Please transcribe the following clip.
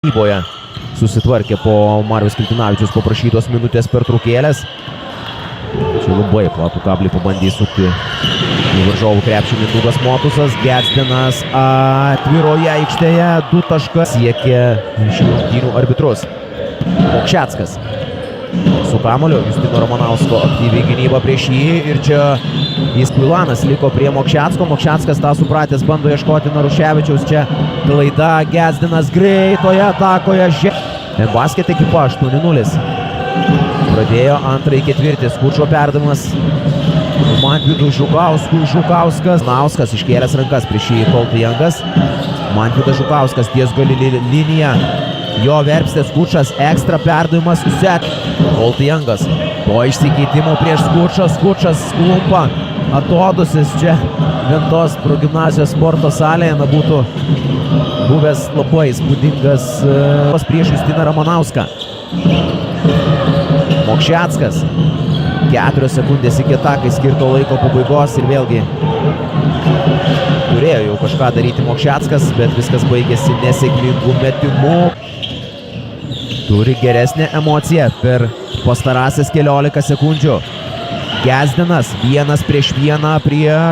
Gynyboje susitvarkė po Mariaus Kiltinavičiaus paprašytos minutės pertraukėlės. Čia labai platų kablį pabandė įsukti į varžovų krepšį Mindaugas Motusas. Geddinas atviroje aikštėje 2 taškas siekė šių rungtynių arbitrus. Mokšeckas su kamuoliu, Justino Romanausko aktyviai gynyba prieš jį ir čia Kvilanas liko prie Mokšecko. Mokšeckas tą supratęs bando ieškoti Naruševičiaus. Čia klaida, Geddinas greitoje atakoje. Basket ekipa 8-0. Pradėjo antrąjį ketvirtį. Skučo perdavimas Mantvydui Žukauskui. Žukauskas. Nauskas iškėlęs rankas prieš jį Koltijangas. Mantvydas Žukauskas ties gali liniją. Jo verpstė Skučas. Ekstra perdavimas. Koltijangas. Po išsikeitimo prieš Skučą. Skučas sklumpa. Atodusis čia Ventos progimnazijos sporto salėje būtų buvęs labai įspūdingas prieš Justiną Ramanauską. Mokšeckas 4 sekundės iki atakai skirto laiko pabaigos ir vėlgi turėjo jau kažką daryti Mokšeckas, bet viskas baigėsi nesėkmingų metimų. Turi geresnę emociją per pastarąsias 15 sekundžių. Geddinas 1 prieš 1 prieš